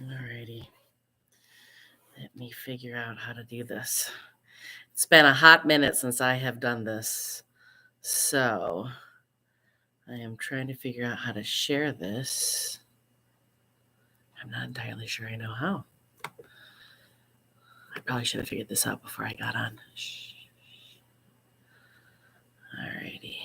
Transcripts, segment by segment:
Alrighty. Let me figure out how to do this. It's been a hot minute since I have done this. So I am trying to figure out how to share this. I'm not entirely sure I know how. I probably should have figured this out before I got on. Alrighty.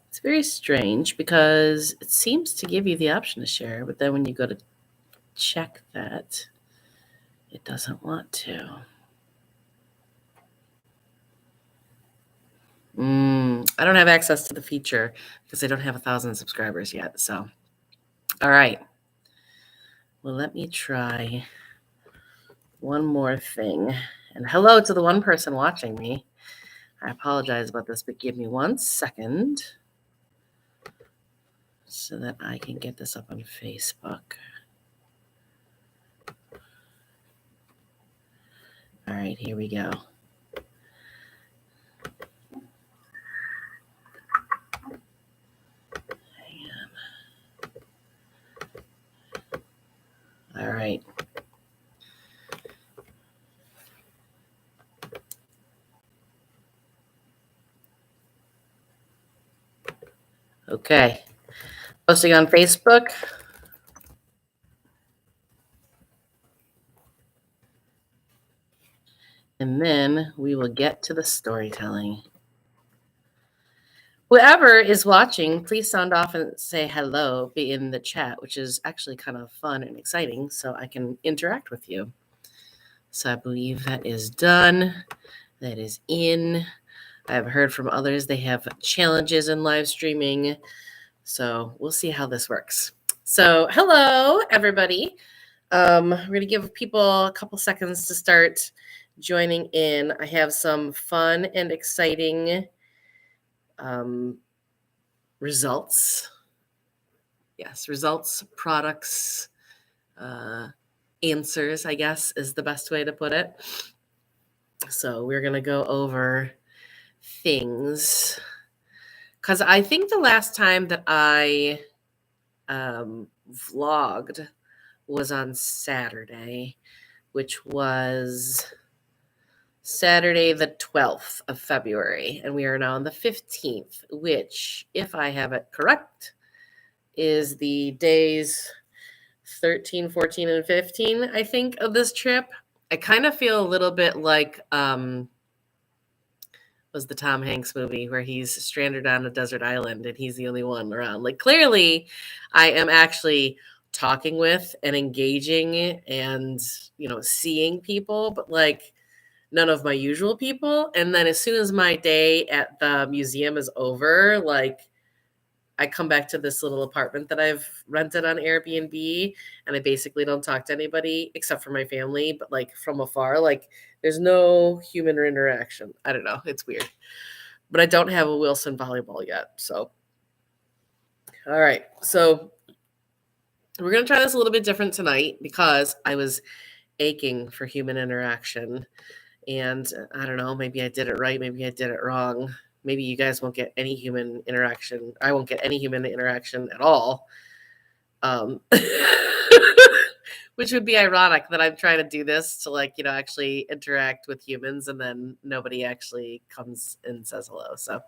It's very strange because it seems to give you the option to share, but then when you go to check that, it doesn't want to. I don't have access to the feature because I don't have 1,000 subscribers yet. So, all right. Well, let me try one more thing. And hello to the one person watching me. I apologize about this, but give me 1 second so that I can get this up on Facebook. All right, here we go. All right. Okay. Posting on Facebook. And then we will get to the storytelling. Whoever is watching, please sound off and say hello, be in the chat, which is actually kind of fun and exciting, so I can interact with you. So I believe that is done. That is in. I have heard from others they have challenges in live streaming. So we'll see how this works. So hello, everybody. We're going to give people a couple seconds to start joining in. I have some fun and exciting results. Yes, results, products, answers, I guess, is the best way to put it. So we're going to go over things. Because I think the last time that I vlogged was on Saturday, which was Saturday the 12th of February. And we are now on the 15th, which, if I have it correct, is the days 13, 14, and 15, I think, of this trip. I kind of feel a little bit like was the Tom Hanks movie where he's stranded on a desert island and he's the only one around. Like, clearly, I am actually talking with and engaging and, seeing people, but like none of my usual people. And then as soon as my day at the museum is over, like I come back to this little apartment that I've rented on Airbnb, and I basically don't talk to anybody except for my family, but like from afar, like there's no human interaction. I don't know. It's weird. But I don't have a Wilson volleyball yet. So, all right. So we're going to try this a little bit different tonight because I was aching for human interaction. And I don't know, maybe I did it right. Maybe I did it wrong. Maybe you guys won't get any human interaction. I won't get any human interaction at all. Which would be ironic that I'm trying to do this to actually interact with humans and then nobody actually comes and says hello. So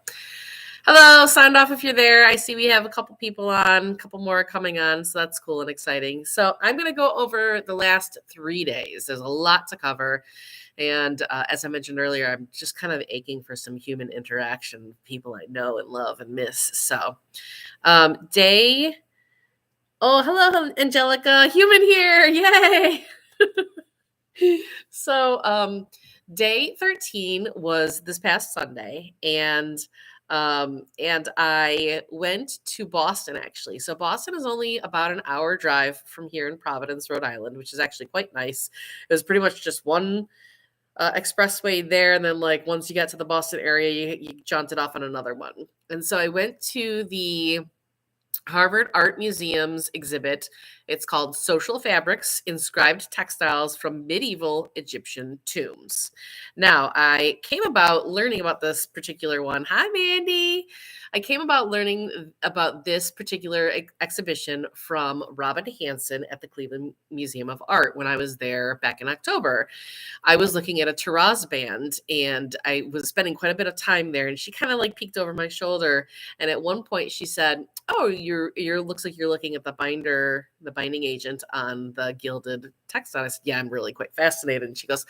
hello, sound off if you're there. I see we have a couple people on, a couple more coming on. So that's cool and exciting. So I'm going to go over the last 3 days. There's a lot to cover. And as I mentioned earlier, I'm just kind of aching for some human interaction, people I know and love and miss. So oh, hello, Angelica, human here. Yay. So day 13 was this past Sunday. And I went to Boston, actually. So Boston is only about an hour drive from here in Providence, Rhode Island, which is actually quite nice. It was pretty much just one expressway there, and then like once you get to the Boston area, you jaunted off on another one. And so I went to the Harvard Art Museum's exhibit It's called Social Fabrics, Inscribed Textiles from Medieval Egyptian Tombs. Now, I came about learning about this particular one. Hi, Mandy. I came about learning about this particular exhibition from Robin Hanson at the Cleveland Museum of Art when I was there back in October. I was looking at a Taraz band and I was spending quite a bit of time there, and she kind of like peeked over my shoulder, and at one point she said, "Oh, you're looks like you're looking at the binding agent on the gilded textile." I said, "Yeah, I'm really quite fascinated." And she goes,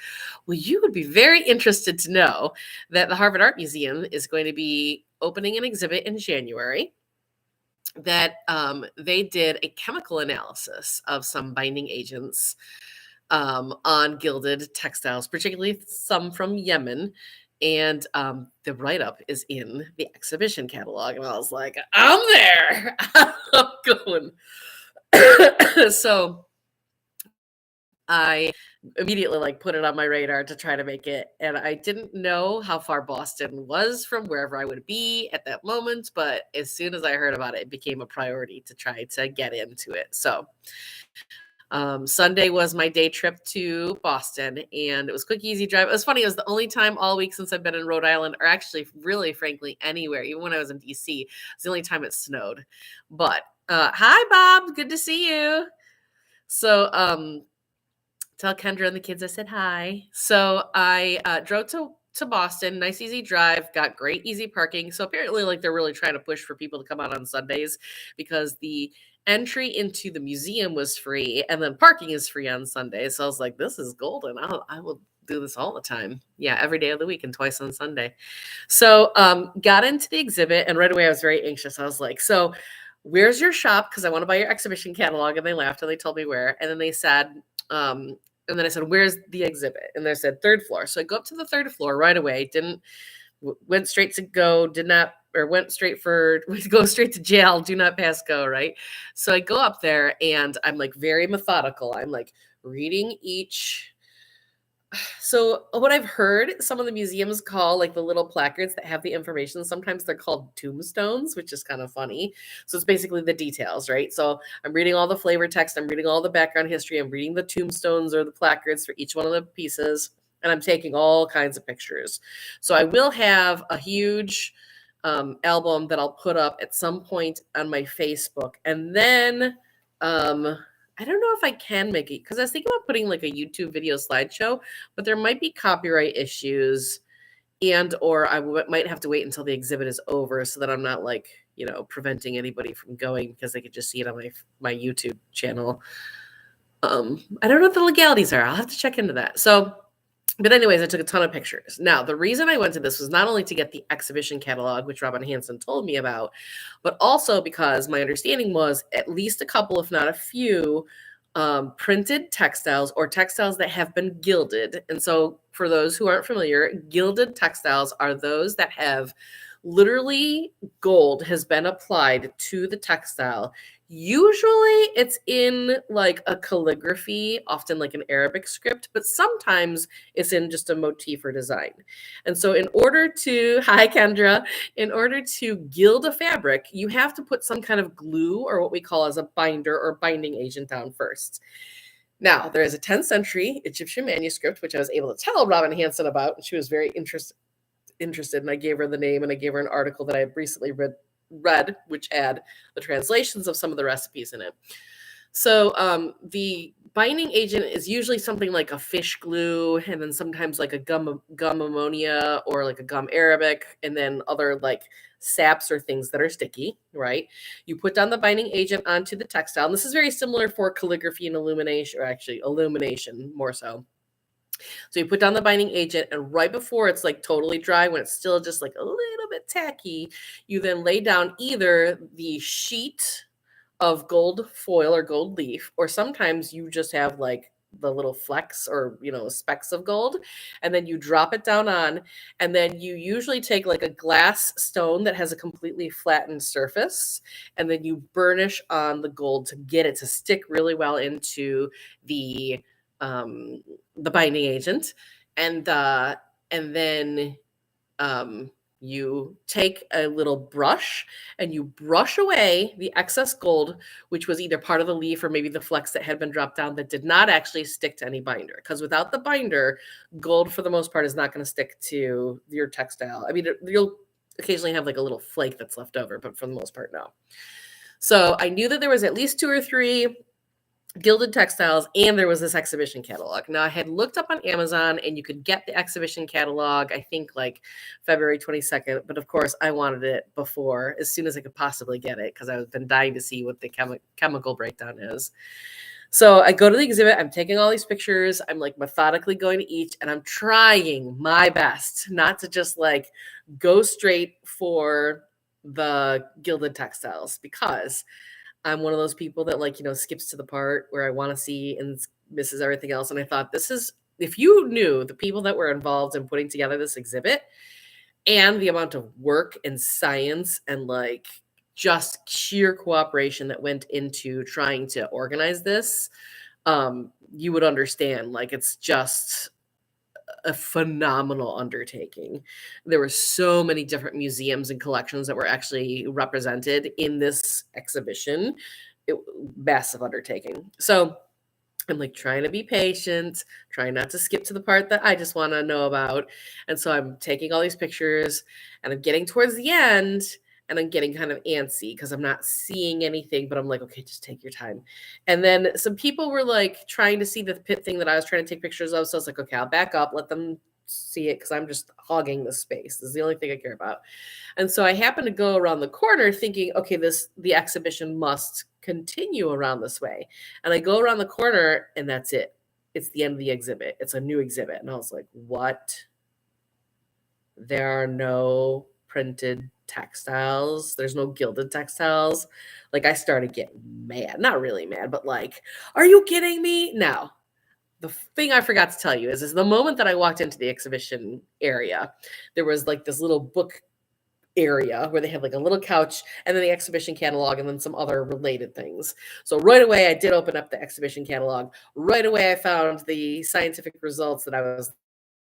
"Well, you would be very interested to know that the Harvard Art Museum is going to be opening an exhibit in January that they did a chemical analysis of some binding agents on gilded textiles, particularly some from Yemen." And the write up is in the exhibition catalog. And I was like, I'm there. I'm going. So I immediately like put it on my radar to try to make it. And I didn't know how far Boston was from wherever I would be at that moment. But as soon as I heard about it, it became a priority to try to get into it. So Sunday was my day trip to Boston, and it was quick, easy drive. It was funny. It was the only time all week since I've been in Rhode Island, or actually, really, frankly, anywhere. Even when I was in DC, it's the only time it snowed. But hi, Bob. Good to see you. So tell Kendra and the kids I said hi. So I drove to Boston. Nice, easy drive. Got great, easy parking. So apparently, like they're really trying to push for people to come out on Sundays because the entry into the museum was free, and then parking is free on Sunday. So I was like, this is golden. I will do this all the time. Yeah, every day of the week and twice on Sunday. So got into the exhibit, and right away I was very anxious. I was like, so where's your shop? Because I want to buy your exhibition catalog. And they laughed and they told me where. And then they said, and then I said, where's the exhibit? And they said, third floor. So I go up to the third floor right away. Went straight to go, did not, or went straight for, go straight to jail, do not pass go, right? So I go up there and I'm like very methodical. I'm like reading each. So what I've heard some of the museums call like the little placards that have the information, sometimes they're called tombstones, which is kind of funny. So it's basically the details, right? So I'm reading all the flavor text, I'm reading all the background history, I'm reading the tombstones or the placards for each one of the pieces, and I'm taking all kinds of pictures. So I will have a huge album that I'll put up at some point on my Facebook. And then I don't know if I can make it because I was thinking about putting like a YouTube video slideshow, but there might be copyright issues, and or might have to wait until the exhibit is over so that I'm not like, preventing anybody from going because they could just see it on my YouTube channel. I don't know what the legalities are. I'll have to check into that. But anyways, I took a ton of pictures. Now, the reason I went to this was not only to get the exhibition catalog, which Robin Hanson told me about, but also because my understanding was at least a couple, if not a few, printed textiles or textiles that have been gilded. And so for those who aren't familiar, gilded textiles are those that have literally gold has been applied to the textile. Usually it's in like a calligraphy, often like an Arabic script, but sometimes it's in just a motif or design. And so hi Kendra, in order to gild a fabric, you have to put some kind of glue or what we call as a binder or binding agent down first. Now, there is a 10th century Egyptian manuscript, which I was able to tell Robin Hanson about, and she was very interested, and I gave her the name and I gave her an article that I had recently read, which had the translations of some of the recipes in it. So the binding agent is usually something like a fish glue, and then sometimes like a gum ammonia or like a gum arabic, and then other like saps or things that are sticky, right? You put down the binding agent onto the textile. And this is very similar for calligraphy and illumination, or actually illumination more so. So you put down the binding agent, and right before it's like totally dry, when it's still just like a little bit tacky, you then lay down either the sheet of gold foil or gold leaf, or sometimes you just have like the little flecks or specks of gold, and then you drop it down on, and then you usually take like a glass stone that has a completely flattened surface, and then you burnish on the gold to get it to stick really well into the binding agent, and then You take a little brush and you brush away the excess gold, which was either part of the leaf or maybe the flecks that had been dropped down that did not actually stick to any binder. Because without the binder, gold for the most part is not going to stick to your textile. I mean, you'll occasionally have like a little flake that's left over, but for the most part, no. So I knew that there was at least 2 or 3 gilded textiles, and there was this exhibition catalog. Now I had looked up on Amazon and you could get the exhibition catalog, I think like February 22nd, but of course I wanted it before, as soon as I could possibly get it, because I've been dying to see what the chemical breakdown is. So I go to the exhibit, I'm taking all these pictures, I'm like methodically going to each, and I'm trying my best not to just like go straight for the gilded textiles, because I'm one of those people that like, skips to the part where I want to see and misses everything else. And I thought, this is, if you knew the people that were involved in putting together this exhibit and the amount of work and science and like just sheer cooperation that went into trying to organize this, you would understand. Like, it's just a phenomenal undertaking. There were so many different museums and collections that were actually represented in this exhibition. Massive undertaking. So I'm like trying to be patient, trying not to skip to the part that I just want to know about. And so I'm taking all these pictures and I'm getting towards the end and I'm getting kind of antsy because I'm not seeing anything, but I'm like, okay, just take your time. And then some people were like trying to see the pit thing that I was trying to take pictures of. So I was like, okay, I'll back up, let them see it because I'm just hogging the space. This is the only thing I care about. And so I happened to go around the corner thinking, okay, the exhibition must continue around this way. And I go around the corner and that's it. It's the end of the exhibit. It's a new exhibit. And I was like, what? There are no printed textiles. There's no gilded textiles. Like, I started getting mad. Not really mad, but like, are you kidding me? Now, the thing I forgot to tell you is the moment that I walked into the exhibition area, there was like this little book area where they had like a little couch and then the exhibition catalog and then some other related things. So right away, I did open up the exhibition catalog. Right away, I found the scientific results that I was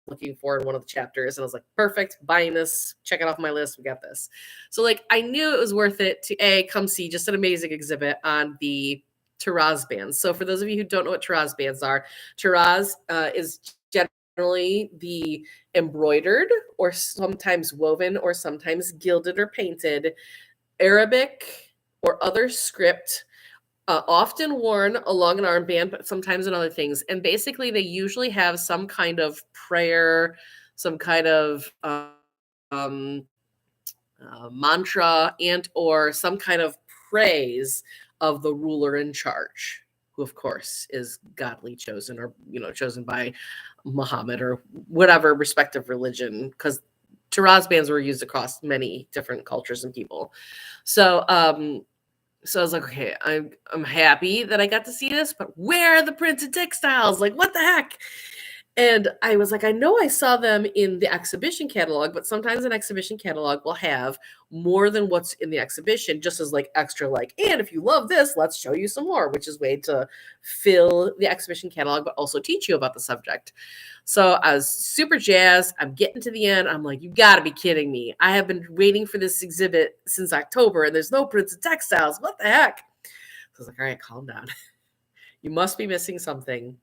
looking for in one of the chapters. And I was like, perfect, buying this, check it off my list. We got this. So like, I knew it was worth it to come see just an amazing exhibit on the Taraz bands. So for those of you who don't know what Taraz bands are, Taraz is generally the embroidered or sometimes woven or sometimes gilded or painted Arabic or other script, often worn along an armband, but sometimes in other things. And basically, they usually have some kind of prayer, some kind of um, mantra, and or some kind of praise of the ruler in charge, who of course is godly chosen, or chosen by Muhammad or whatever respective religion, because Taraz bands were used across many different cultures and people. So so I was like, okay, I'm happy that I got to see this, but where are the printed textiles? Like, what the heck? And I was like, I know I saw them in the exhibition catalog, but sometimes an exhibition catalog will have more than what's in the exhibition, just as like extra, like, and if you love this, let's show you some more, which is way to fill the exhibition catalog, but also teach you about the subject. So I was super jazzed. I'm getting to the end. I'm like, you got to be kidding me. I have been waiting for this exhibit since October and there's no printed textiles. What the heck? So I was like, all right, calm down. You must be missing something.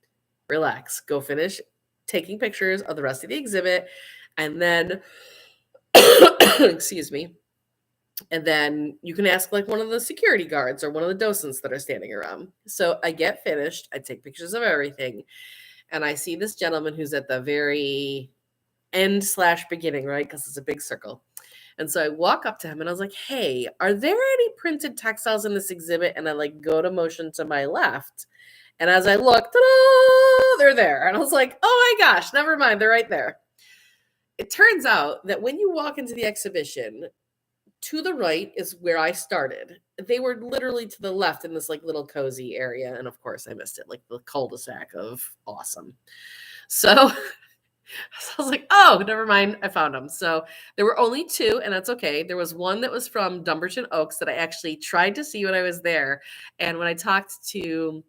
Relax. Go finish taking pictures of the rest of the exhibit, and then excuse me, and then you can ask like one of the security guards or one of the docents that are standing around. So I get finished, I take pictures of everything, and I see this gentleman who's at the very end / beginning, right? Because it's a big circle. And so I walk up to him and I was like, hey, are there any printed textiles in this exhibit? And I like go to motion to my left. And as I look, ta-da, they're there. And I was like, oh my gosh, never mind. They're right there. It turns out that when you walk into the exhibition, to the right is where I started. They were literally to the left in this like little cozy area. And of course I missed it, like the cul-de-sac of awesome. So so I was like, oh, never mind. I found them. So there were only 2, and that's okay. There was one that was from Dumbarton Oaks that I actually tried to see when I was there. And when I talked to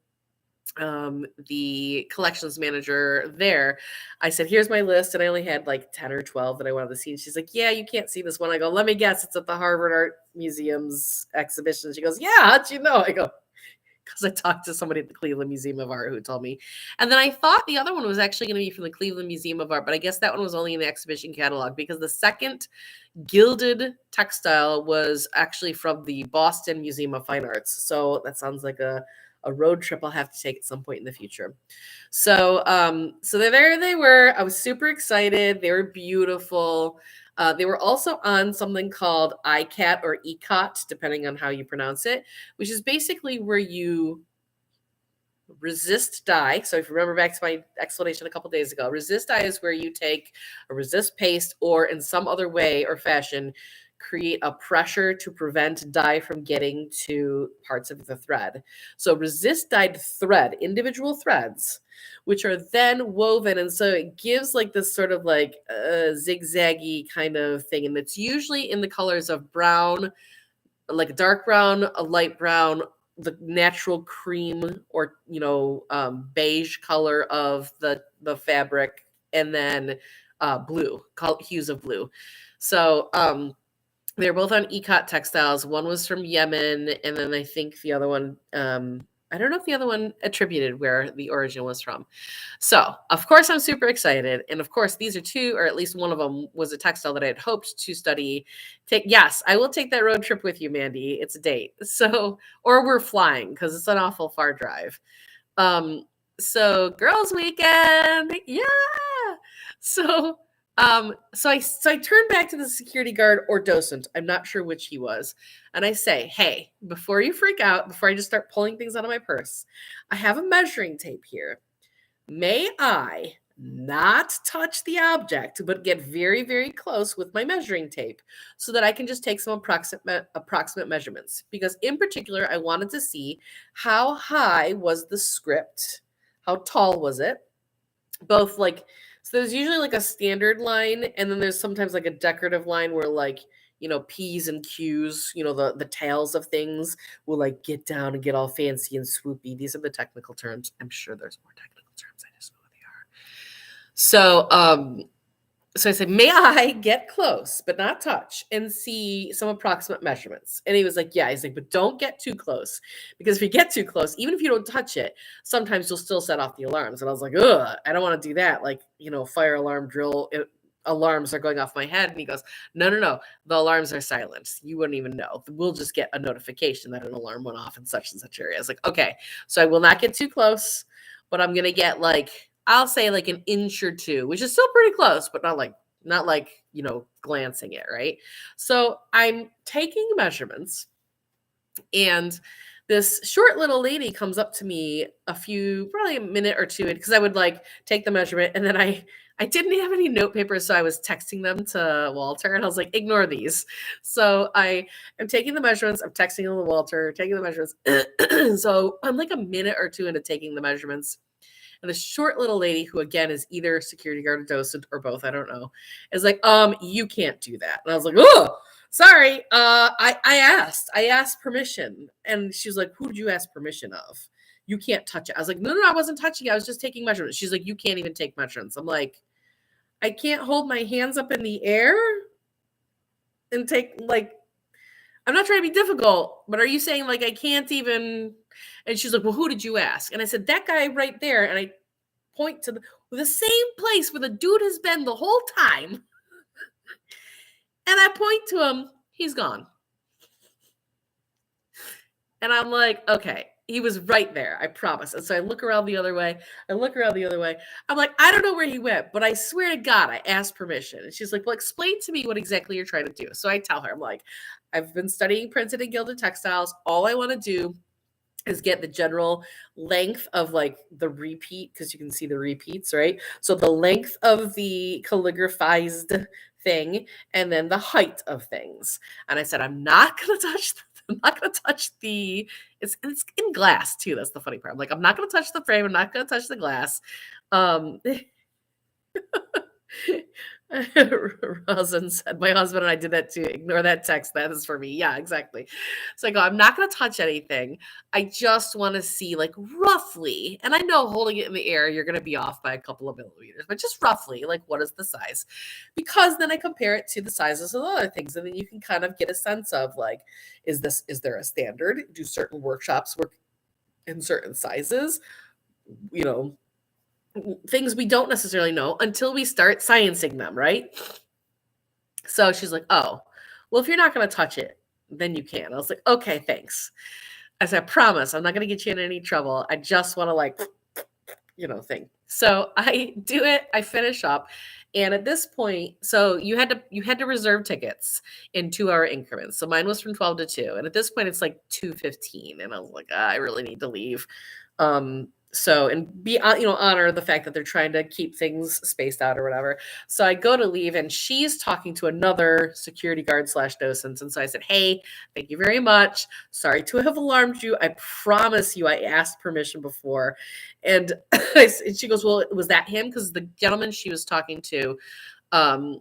the collections manager there, I said, "Here's my list," and I only had like 10 or 12 that I wanted to see. And she's like, "Yeah, you can't see this one." I go, "Let me guess, it's at the Harvard Art Museum's exhibition." She goes, "Yeah, how'd you know?" I go, "Because I talked to somebody at the Cleveland Museum of Art who told me." And then I thought the other one was actually going to be from the Cleveland Museum of Art, but I guess that one was only in the exhibition catalog because the second gilded textile was actually from the Boston Museum of Fine Arts. So that sounds like a road trip I'll have to take at some point in the future. So there they were. I was super excited. They were beautiful. They were also on something called ICAT or ECOT, depending on how you pronounce it, which is basically where you resist dye. So if you remember back to my explanation a couple days ago, resist dye is where you take a resist paste or in some other way or fashion create a pressure to prevent dye from getting to parts of the thread. So resist dyed thread, individual threads, which are then woven. And so it gives like this sort of like zigzaggy kind of thing. And it's usually in the colors of brown, like a dark brown, a light brown, the natural cream or beige color of the fabric, and then blue, hues of blue. So they're both on ECOT Textiles. One was from Yemen, and then I think the other one, I don't know if the other one attributed where the origin was from. So, of course, I'm super excited. And of course, these are two, or at least one of them was a textile that I had hoped to study. Yes, I will take that road trip with you, Mandy. It's a date. So, or we're flying because it's an awful far drive. So girls weekend. Yeah. So, so I turned back to the security guard or docent. I'm not sure which he was. And I say, "Hey, before you freak out, before I just start pulling things out of my purse, I have a measuring tape here. May I not touch the object, but get very, very close with my measuring tape so that I can just take some approximate measurements? Because in particular, I wanted to see how high was the script, how tall was it, both like, so there's usually like a standard line, and then there's sometimes like a decorative line where like, P's and Q's, the tails of things will like get down and get all fancy and swoopy. These are the technical terms. I'm sure there's more technical terms. I just know what they are. So I said, "May I get close, but not touch, and see some approximate measurements?" And he was like, "Yeah." He's like, "But don't get too close, because if you get too close, even if you don't touch it, sometimes you'll still set off the alarms." And I was like, "Ugh, I don't want to do that. Like, fire alarm drill. Alarms are going off my head." And he goes, "No, no, no. The alarms are silenced. You wouldn't even know. We'll just get a notification that an alarm went off in such and such area." I was like, "Okay, so I will not get too close, but I'm gonna get like, I'll say like an inch or two, which is still pretty close, but not like, glancing it, right?" So I'm taking measurements, and this short little lady comes up to me probably a minute or two, because I would like take the measurement, and then I didn't have any note paper, so I was texting them to Walter, and I was like, "Ignore these." So I am taking the measurements, I'm texting them to Walter, taking the measurements. So I'm like a minute or two into taking the measurements. And this short little lady, who again is either security guard or docent or both, I don't know, is like, "You can't do that." And I was like, "Oh, sorry. I asked permission." And she was like, "Who did you ask permission of? You can't touch it." I was like, "No, no, no, I wasn't touching it. I was just taking measurements." She's like, "You can't even take measurements." I'm like, "I can't hold my hands up in the air and take, like, I'm not trying to be difficult, but are you saying like I can't even?" And she's like, "Well, who did you ask?" And I said, "That guy right there." And I point to the same place where the dude has been the whole time. And I point to him, he's gone. And I'm like, "Okay, he was right there, I promise." And so I look around the other way. I'm like, "I don't know where he went, but I swear to God, I asked permission." And she's like, "Well, explain to me what exactly you're trying to do." So I tell her, I'm like, "I've been studying printed and gilded textiles. All I want to do is get the general length of like the repeat, because you can see the repeats, right? So the length of the calligraphized thing, and then the height of things." And I said, "I'm not gonna touch I'm not gonna touch the it's in glass too. That's the funny part. I'm like, I'm not gonna touch the frame, I'm not gonna touch the glass." Um Rosen said, "My husband and I did that too. Ignore that text. That is for me." Yeah, exactly. So I go, "I'm not going to touch anything. I just want to see, like, roughly, and I know holding it in the air, you're going to be off by a couple of millimeters, but just roughly, like, what is the size?" Because then I compare it to the sizes of the other things, and then you can kind of get a sense of, like, is there a standard? Do certain workshops work in certain sizes? You know, things we don't necessarily know until we start sciencing them, right? So she's like, "Oh, well, if you're not going to touch it, then you can." I was like, "Okay, thanks." I said, "I promise I'm not going to get you in any trouble. I just want to, like, thing." So I do it. I finish up. And at this point, so you had to reserve tickets in 2-hour increments. So mine was from 12 to 2. And at this point it's like 2:15. And I was like, I really need to leave. So and be honor the fact that they're trying to keep things spaced out or whatever. So I go to leave and she's talking to another security guard slash docent. And so I said, "Hey, thank you very much. Sorry to have alarmed you. I promise you I asked permission before." And, and she goes, "Well, was that him?" Because the gentleman she was talking to um,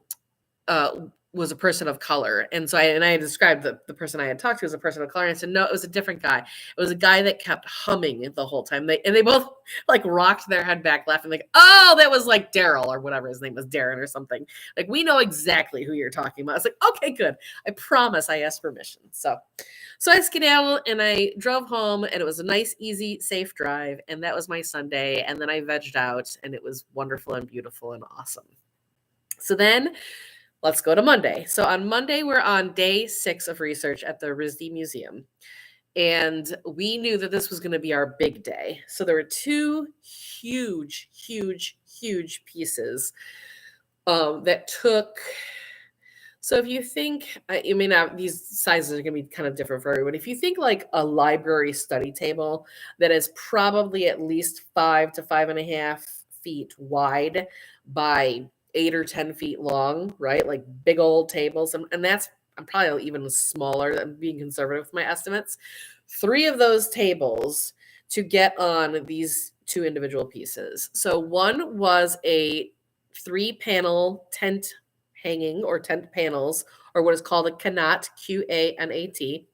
uh, was a person of color. And so I had described the person I had talked to as a person of color. And I said, "No, it was a different guy. It was a guy that kept humming the whole time." They both like rocked their head back laughing, like, "Oh, that was like Daryl," or whatever his name was, Darren or something. Like, "We know exactly who you're talking about." I was like, "Okay, good. I promise I asked permission." So I skedaddled and I drove home, and it was a nice, easy, safe drive. And that was my Sunday. And then I vegged out, and it was wonderful and beautiful and awesome. So then let's go to Monday. So on Monday, we're on day 6 of research at the RISD Museum. And we knew that this was going to be our big day. So there were 2 huge, huge, huge pieces that took. So if you think, I mean, these sizes are going to be kind of different for everyone. If you think like a library study table that is probably at least 5 to 5.5 feet wide by 8 or 10 feet long, right? Like big old tables. And that's, I'm probably even smaller. I'm being conservative with my estimates. 3 of those tables to get on these 2 individual pieces. So one was a 3-panel tent hanging or tent panels, or what is called a Qanat, Qanat,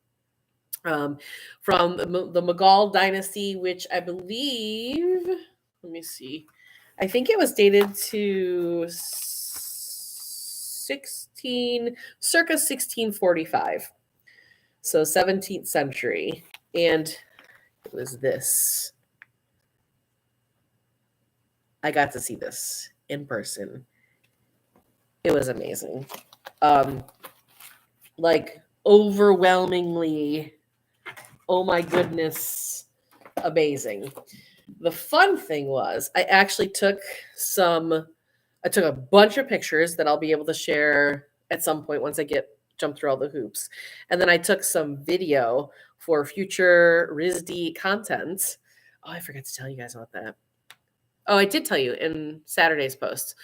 from the Mughal dynasty, which I believe, let me see, I think it was dated to circa 1645, so 17th century, and it was this. I got to see this in person. It was amazing. Like overwhelmingly, oh my goodness, amazing. The fun thing was I actually took a bunch of pictures that I'll be able to share at some point once I jump through all the hoops. And then I took some video for future RISD content. Oh, I forgot to tell you guys about that. Oh, I did tell you in Saturday's post.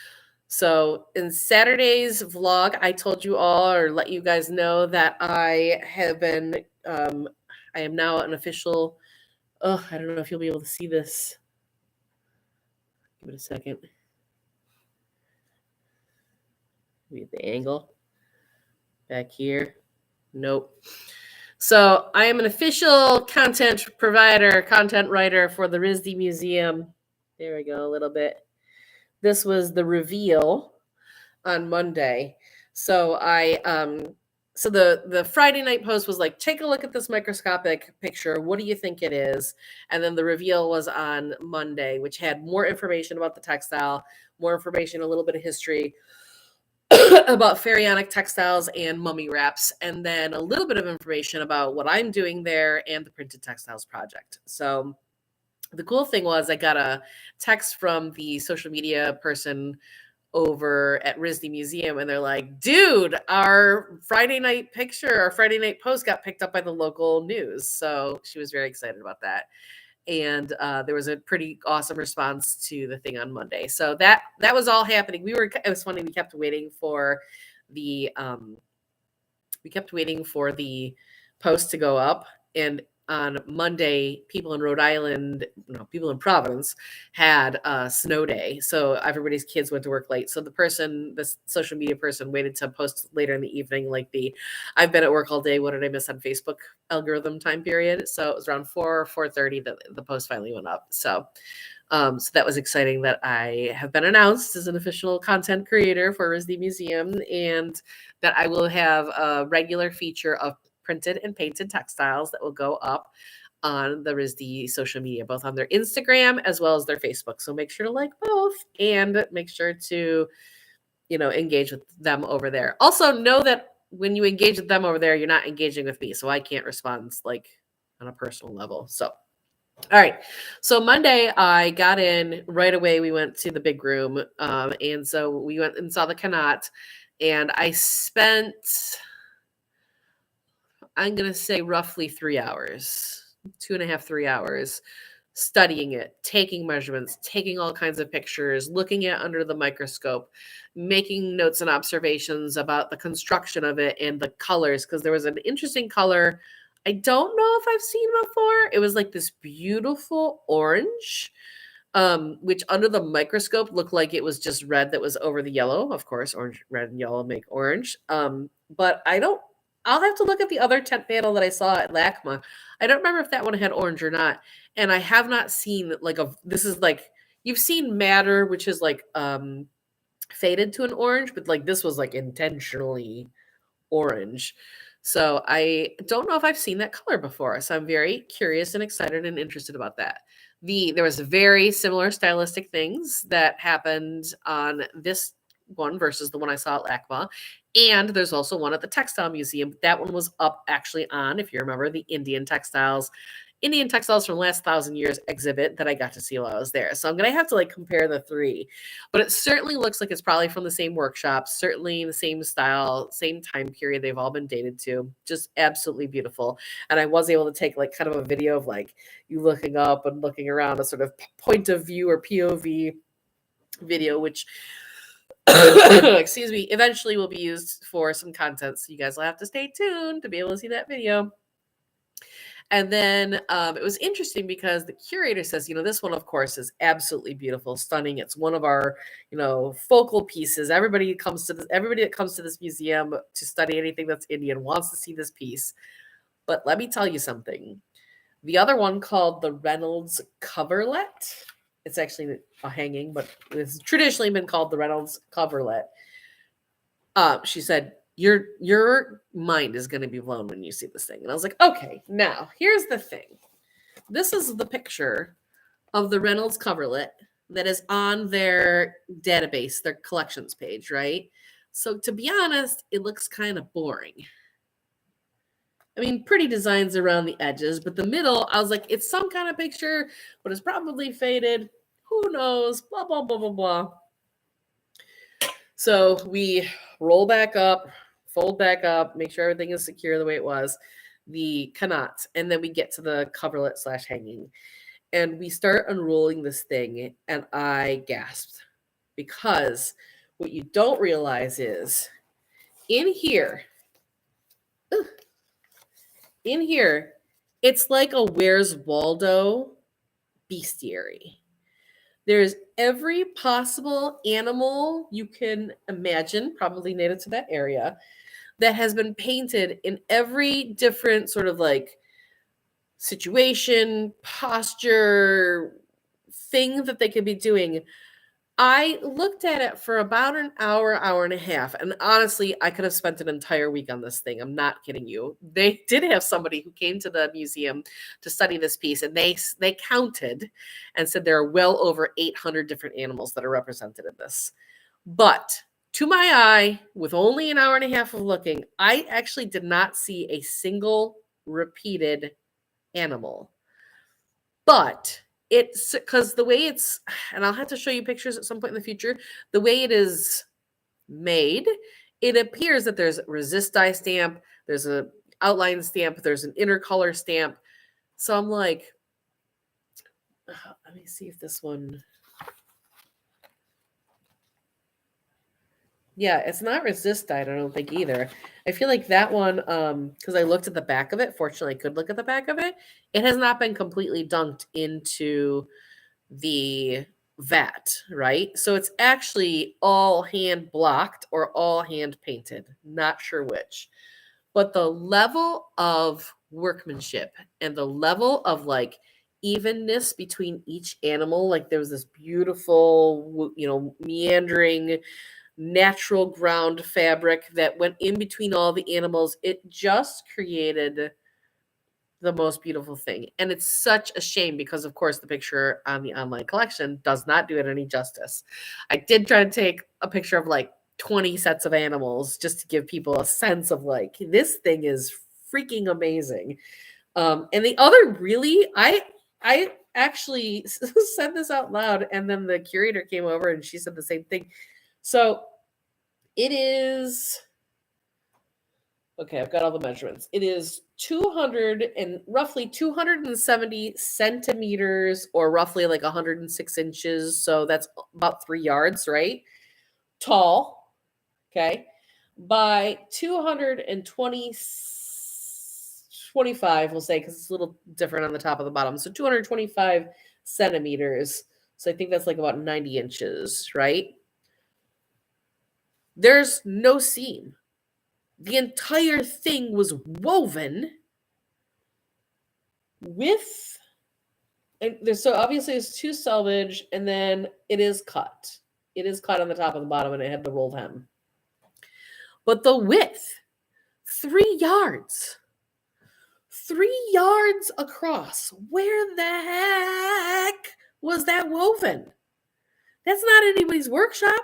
So in Saturday's vlog, I told you all or let you guys know that I am now an official, oh, I don't know if you'll be able to see this. Give it a second. Maybe the angle back here. Nope. So I am an official content provider, content writer for the RISD Museum. There we go, a little bit. This was the reveal on Monday. So so the Friday night post was like, take a look at this microscopic picture. What do you think it is? And then the reveal was on Monday, which had more information about the textile, more information, a little bit of history about pharaonic textiles and mummy wraps, and then a little bit of information about what I'm doing there and the printed textiles project. So the cool thing was I got a text from the social media person over at RISD Museum, and they're like, "Dude, our Friday night post got picked up by the local news." So she was very excited about that. And there was a pretty awesome response to the thing on Monday. So that was all happening. It was funny. We kept waiting for the post to go up, and on Monday, people in Rhode Island, no, people in Providence had a snow day. So everybody's kids went to work late. So the social media person waited to post later in the evening, like I've been at work all day. What did I miss on Facebook algorithm time period? So it was around 4:30 that the post finally went up. So that was exciting that I have been announced as an official content creator for RISD Museum, and that I will have a regular feature of printed and painted textiles that will go up on the RISD social media, both on their Instagram as well as their Facebook. So make sure to like both and make sure to, engage with them over there. Also know that when you engage with them over there, you're not engaging with me. So I can't respond like on a personal level. So all right. So Monday, I got in right away. We went to the big room. And so we went and saw the Kanat. And I spent, I'm going to say roughly 3 hours, 2.5, 3 hours studying it, taking measurements, taking all kinds of pictures, looking at under the microscope, making notes and observations about the construction of it and the colors. Because there was an interesting color I don't know if I've seen before. It was like this beautiful orange, which under the microscope looked like it was just red that was over the yellow. Of course, orange, red, and yellow make orange. But I'll have to look at the other tent panel that I saw at LACMA. I don't remember if that one had orange or not. And I have not seen this is like, you've seen madder, which is like faded to an orange, but like this was like intentionally orange. So I don't know if I've seen that color before. So I'm very curious and excited and interested about that. There was very similar stylistic things that happened on this one versus the one I saw at LACMA. And there's also one at the Textile Museum. That one was up actually on, if you remember, the Indian Textiles from the last 1,000 years exhibit that I got to see while I was there. So I'm going to have to like compare the three, but it certainly looks like it's probably from the same workshop, certainly the same style, same time period they've all been dated to. Just absolutely beautiful. And I was able to take like kind of a video of like you looking up and looking around, a sort of point of view or POV video, which excuse me, eventually will be used for some content. So you guys will have to stay tuned to be able to see that video. And then it was interesting because the curator says, this one, of course, is absolutely beautiful, stunning. It's one of our, focal pieces. Everybody that comes to this museum to study anything that's Indian wants to see this piece. But let me tell you something. The other one, called the Reynolds coverlet, it's actually a hanging, but it's traditionally been called the Reynolds coverlet. She said, your mind is going to be blown when you see this thing. And I was like, okay, now here's the thing. This is the picture of the Reynolds coverlet that is on their database, their collections page, right? So to be honest, it looks kind of boring. I mean, pretty designs around the edges, but the middle, I was like, it's some kind of picture, but it's probably faded. Who knows? Blah, blah, blah, blah, blah. So we roll back up, fold back up, make sure everything is secure the way it was, the kanat, and then we get to the coverlet / hanging. And we start unrolling this thing, and I gasped. Because what you don't realize is, in here, it's like a Where's Waldo bestiary. There's every possible animal you can imagine, probably native to that area, that has been painted in every different sort of like situation, posture, thing that they could be doing. I looked at it for about an hour, hour and a half. And honestly, I could have spent an entire week on this thing. I'm not kidding you. They did have somebody who came to the museum to study this piece, and they counted and said there are well over 800 different animals that are represented in this. But to my eye, with only an hour and a half of looking, I actually did not see a single repeated animal. But it's because the way it's, and I'll have to show you pictures at some point in the future, the way it is made, it appears that there's a resist dye stamp, there's a outline stamp, there's an inner color stamp. So I'm like, let me see if this one, Yeah, it's not resist dyed, I don't think either. I feel like that one, because I looked at the back of it. Fortunately, I could look at the back of it. It has not been completely dunked into the vat, right? So it's actually all hand blocked or all hand painted. Not sure which. But the level of workmanship and the level of like evenness between each animal, like there was this beautiful, meandering natural ground fabric that went in between all the animals. It just created the most beautiful thing. And it's such a shame because, of course, the picture on the online collection does not do it any justice. I did try to take a picture of like 20 sets of animals just to give people a sense of like, this thing is freaking amazing. And the other really, I actually said this out loud, and then the curator came over and she said the same thing. So it is okay. I've got all the measurements. It is 200 and roughly 270 centimeters, or roughly like 106 inches. So that's about 3 yards, right? Tall. Okay. By 220, 25, we'll say, because it's a little different on the top of the bottom. So 225 centimeters. So I think that's like about 90 inches, right? There's no seam. The entire thing was woven with, and there's, so obviously it's two selvage, and then it is cut. It is cut on the top and the bottom, and it had the rolled hem. But the width, 3 yards. 3 yards across. Where the heck was that woven? That's not anybody's workshop.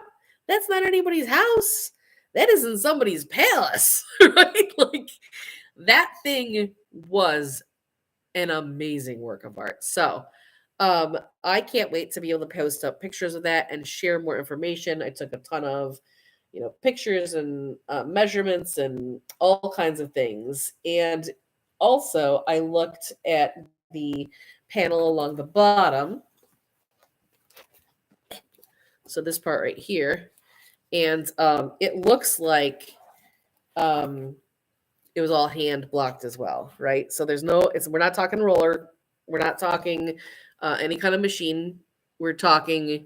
That's not anybody's house. That is in somebody's palace, right? Like, that thing was an amazing work of art. So, I can't wait to be able to post up pictures of that and share more information. I took a ton of, pictures and measurements and all kinds of things. And also, I looked at the panel along the bottom. So this part right here, and it looks like it was all hand blocked as well, right? So there's no, we're not talking roller, we're not talking any kind of machine. We're talking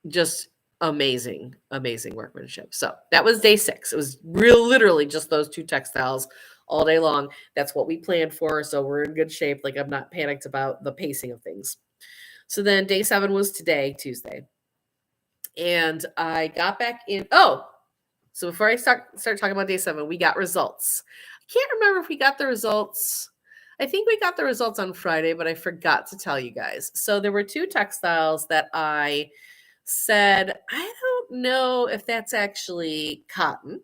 just amazing, amazing workmanship. So that was day 6. It was literally just those 2 textiles all day long. That's what we planned for. So we're in good shape. Like, I'm not panicked about the pacing of things. So then day 7 was today, Tuesday. And I got back in. Oh, so before I start talking about day 7, we got results. I can't remember if we got the results. I think we got the results on Friday, but I forgot to tell you guys. So there were 2 textiles that I said, I don't know if that's actually cotton.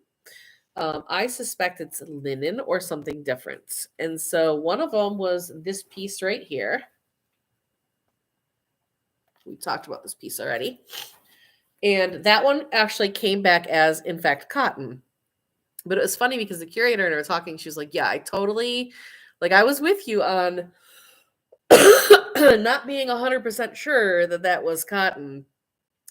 I suspect it's linen or something different. And so one of them was this piece right here. We talked about this piece already. And that one actually came back as, in fact, cotton. But it was funny because the curator and I were talking. She was like, yeah, I totally, like, I was with you on not being 100% sure that that was cotton.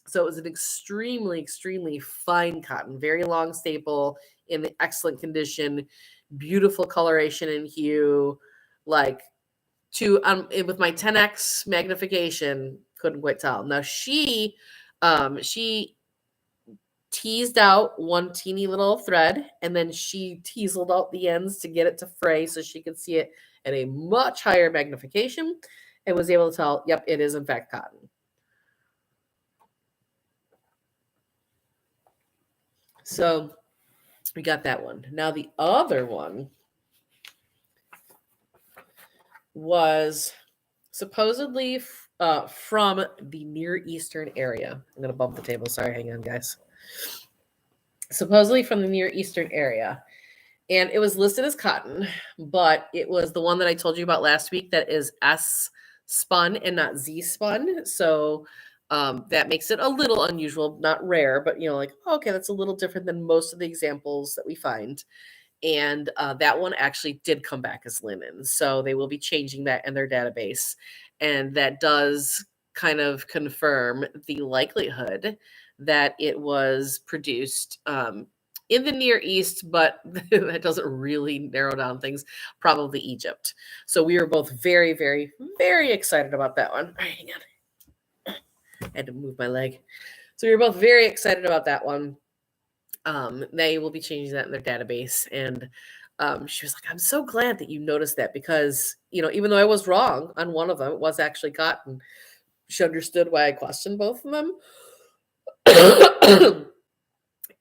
So it was an extremely, extremely fine cotton, very long staple in excellent condition, beautiful coloration and hue. Like, with my 10x magnification, couldn't quite tell. Now she teased out one teeny little thread, and then she teaseled out the ends to get it to fray so she could see it at a much higher magnification, and was able to tell, yep, it is in fact cotton. So we got that one. Now the other one was supposedly from the Near Eastern area. I'm going to bump the table. Sorry, hang on, guys. Supposedly from the Near Eastern area. And it was listed as cotton, but it was the one that I told you about last week that is S spun and not Z spun. So that makes it a little unusual, not rare, but like, okay, that's a little different than most of the examples that we find. And that one actually did come back as linen. So they will be changing that in their database. And that does kind of confirm the likelihood that it was produced in the Near East, but that doesn't really narrow down things. Probably Egypt. So we were both very, very, very excited about that one. All right, hang on. I had to move my leg. So we were both very excited about that one. They will be changing that in their database. And she was like, I'm so glad that you noticed that because, even though I was wrong on one of them, it was actually cotton. She understood why I questioned both of them.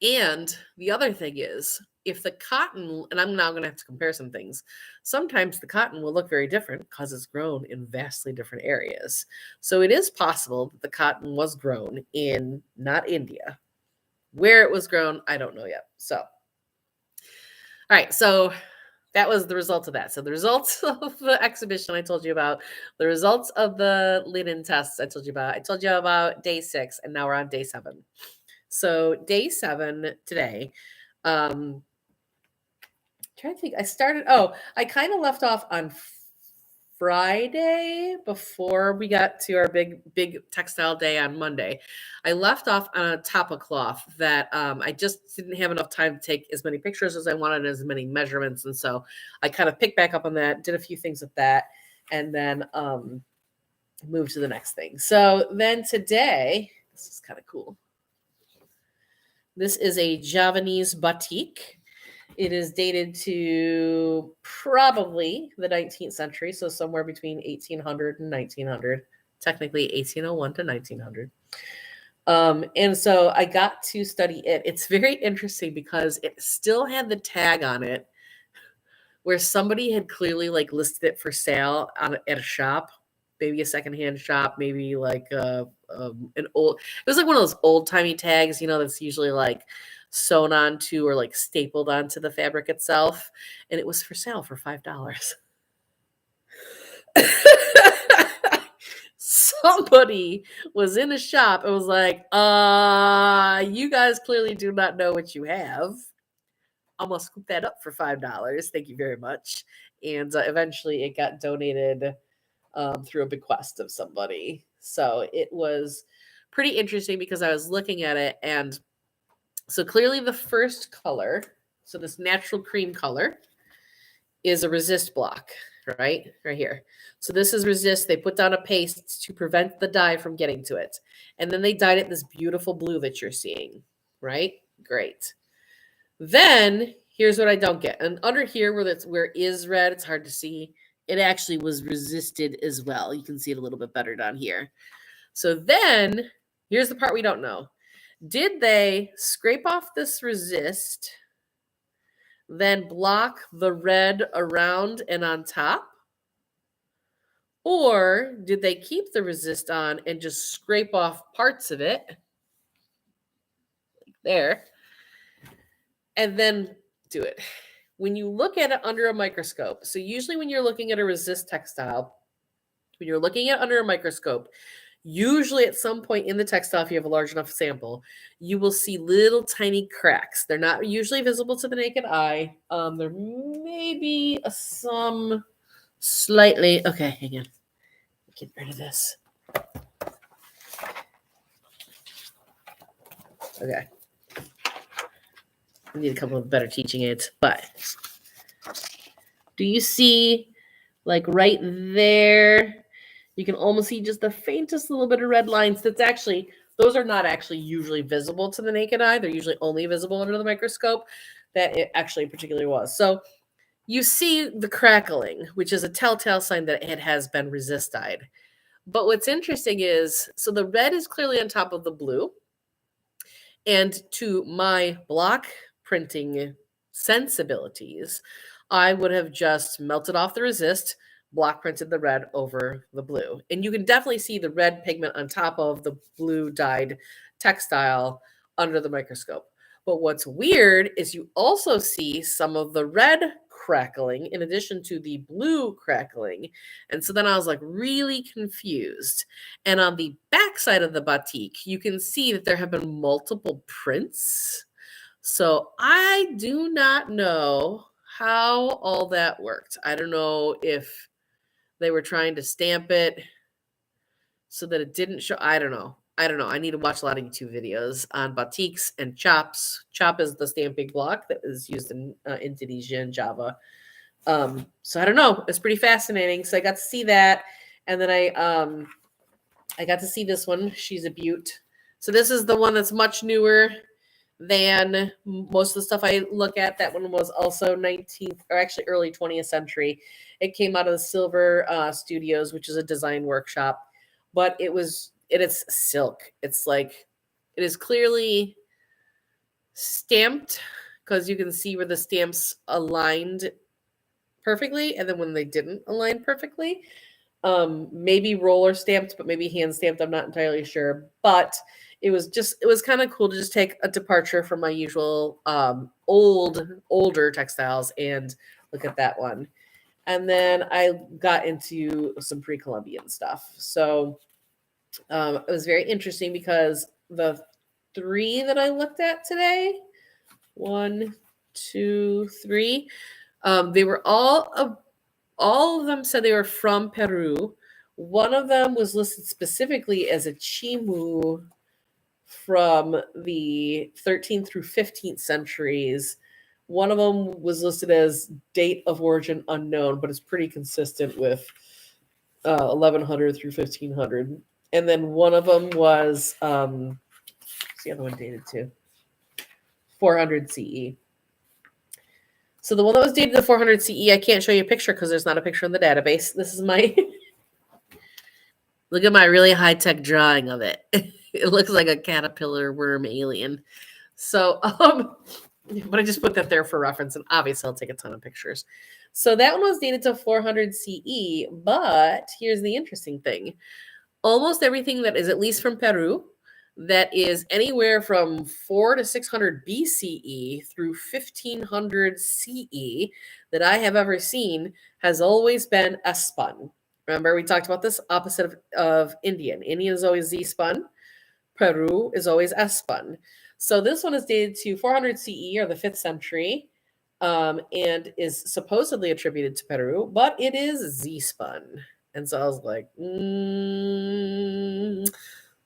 And the other thing is, if the cotton, and I'm now going to have to compare some things, sometimes the cotton will look very different because it's grown in vastly different areas. So it is possible that the cotton was grown in not India. Where it was grown, I don't know yet. So, all right. So that was the result of that. So the results of the exhibition I told you about, the results of the linen tests I told you about day 6, and now we're on day 7. So day 7 today, trying to think, I kind of left off on Friday before we got to our big textile day on Monday. I left off on a top of cloth that I just didn't have enough time to take as many pictures as I wanted, as many measurements. And so I kind of picked back up on that, did a few things with that, and then moved to the next thing. So then today, this is kind of cool. This is a Javanese batik. It is dated to probably the 19th century, so somewhere between 1800 and 1900, technically 1801 to 1900. And so I got to study it. It's very interesting because it still had the tag on it where somebody had clearly listed it for sale at a shop, maybe a secondhand shop, maybe an old. It was like one of those old timey tags, that's usually sewn onto or stapled onto the fabric itself, and it was for sale for $5. Somebody was in a shop and was like, you guys clearly do not know what you have. I'm gonna scoop that up for $5. Thank you very much. And eventually it got donated through a bequest of somebody. So it was pretty interesting because I was looking at it, and so clearly the first color, so this natural cream color, is a resist block, right here. So this is resist. They put down a paste to prevent the dye from getting to it. And then they dyed it this beautiful blue that you're seeing, right? Great. Then here's what I don't get. And under here where is red, it's hard to see. It actually was resisted as well. You can see it a little bit better down here. So then here's the part we don't know. Did they scrape off this resist, then block the red around and on top? Or did they keep the resist on and just scrape off parts of it, like there, and then do it? When you look at it under a microscope, so usually when you're looking at a resist textile, when you're looking at it under a microscope, usually at some point in the textile, if you have a large enough sample, you will see little tiny cracks. They're not usually visible to the naked eye. There may be some slightly, okay, hang on. Get rid of this. Okay. I need a couple of better teaching aids, but do you see right there? You can almost see just the faintest little bit of red lines. Those are not actually usually visible to the naked eye. They're usually only visible under the microscope. That it actually particularly was. So you see the crackling, which is a telltale sign that it has been resist dyed. But what's interesting is, so the red is clearly on top of the blue. And to my block printing sensibilities, I would have just melted off the resist, block printed the red over the blue. And you can definitely see the red pigment on top of the blue dyed textile under the microscope. But what's weird is you also see some of the red crackling in addition to the blue crackling. And so then I was really confused. And on the back side of the batik, you can see that there have been multiple prints. So I do not know how all that worked. I don't know if they were trying to stamp it so that it didn't show. I don't know. I need to watch a lot of YouTube videos on batiks and chops. Chop is the stamping block that is used in Indonesia and Java. So I don't know. It's pretty fascinating. So I got to see that, and then I got to see this one. She's a beaut. So this is the one that's much newer than most of the stuff I look at. That one was also 19th, or actually early 20th century. It came out of the Silver Studios, which is a design workshop, but it is silk. It's like, it is clearly stamped because you can see where the stamps aligned perfectly, and then when they didn't align perfectly, maybe roller stamped, but maybe hand stamped. I'm not entirely sure, but it was kind of cool to just take a departure from my usual older textiles and look at that one. And then I got into some pre-Columbian stuff. So it was very interesting because the 3 that I looked at today, 1, 2, 3, they were all of them said they were from Peru. One of them was listed specifically as a chimu from the 13th through 15th centuries. One of them was listed as date of origin unknown, but it's pretty consistent with 1100 through 1500. And then one of them was, what's the other one dated to? 400 CE. So the one that was dated to 400 CE, I can't show you a picture because there's not a picture in the database. This is my, look at my really high-tech drawing of it. It looks like a caterpillar worm alien. So, but I just put that there for reference, and obviously I'll take a ton of pictures. So that one was dated to 400 CE, but here's the interesting thing. Almost everything that is at least from Peru, that is anywhere from 4 to 600 BCE through 1500 CE that I have ever seen has always been S-spun. Remember, we talked about this opposite of Indian. Indian is always Z-spun. Peru is always S-spun. So this one is dated to 400 CE, or the 5th century, and is supposedly attributed to Peru, but it is Z-spun. And so I was like,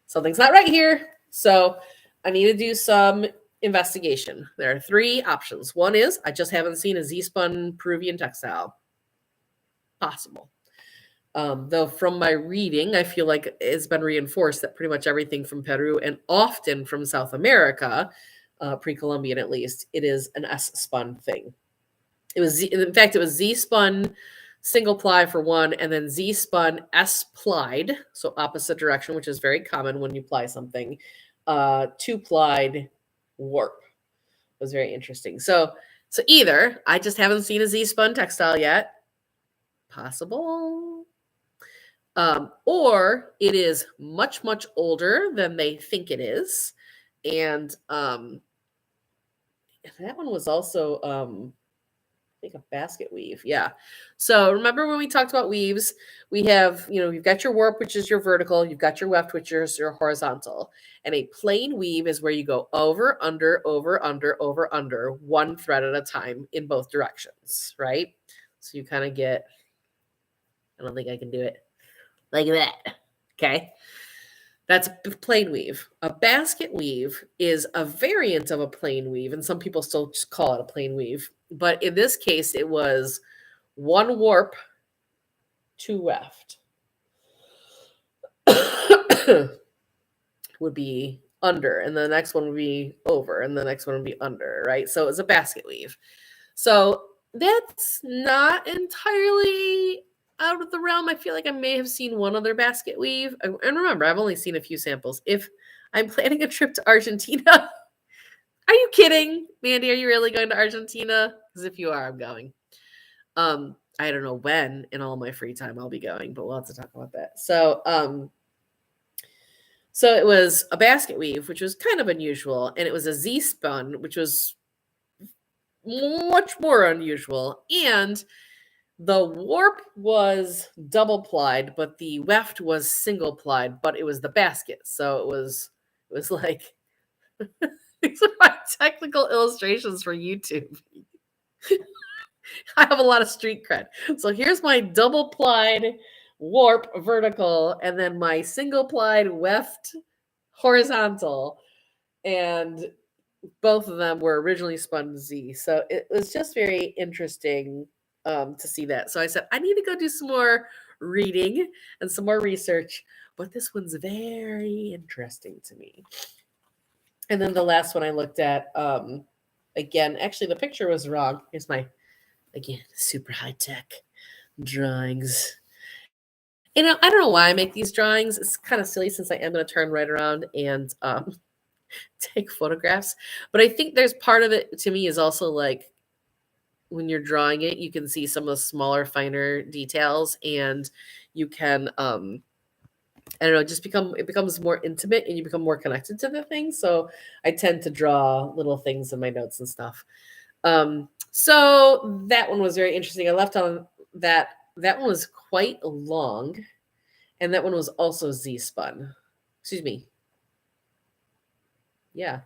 something's not right here. So I need to do some investigation. There are 3 options. One is I just haven't seen a Z-spun Peruvian textile. Possible. Though from my reading, I feel like it's been reinforced that pretty much everything from Peru and often from South America, pre-Columbian at least, it is an S-spun thing. In fact, it was Z-spun single ply for one, and then Z-spun S-plied, so opposite direction, which is very common when you ply something, 2-plied warp. It was very interesting. So either I just haven't seen a Z-spun textile yet, possible, or it is much, much older than they think it is. And that one was also, I think a basket weave. Yeah. So remember when we talked about weaves, we have, you've got your warp, which is your vertical. You've got your weft, which is your horizontal. And a plain weave is where you go over, under, over, under, over, under, one thread at a time in both directions, right? So you kind of get, I don't think I can do it like that. Okay. That's a plain weave. A basket weave is a variant of a plain weave, and some people still just call it a plain weave. But in this case, it was 1 warp, 2 weft. Would be under, and the next one would be over, and the next one would be under, right? So it's a basket weave. So that's not entirely out of the realm. I feel like I may have seen one other basket weave. And remember, I've only seen a few samples. If I'm planning a trip to Argentina, are you kidding, Mandy? Are you really going to Argentina? Because if you are, I'm going. I don't know when in all my free time I'll be going, but we'll have to talk about that. So it was a basket weave, which was kind of unusual, and it was a Z-spun, which was much more unusual, and the warp was double plied, but the weft was single plied, but it was the basket. So it was like, these are my technical illustrations for YouTube. I have a lot of street cred. So here's my double plied warp vertical, and then my single plied weft horizontal. And both of them were originally spun Z. So it was just very interesting to see that. So I said, I need to go do some more reading and some more research, but this one's very interesting to me. And then the last one I looked at, again, actually the picture was wrong. Here's my, again, super high tech drawings. You know, I don't know why I make these drawings. It's kind of silly since I am going to turn right around and take photographs. But I think there's part of it to me is also like when you're drawing it, you can see some of the smaller, finer details, and you can I don't know, just it becomes more intimate and you become more connected to the thing. So I tend to draw little things in my notes and stuff. So that one was very interesting. I left on that one was quite long, and that one was also Z spun. Excuse me. Yeah.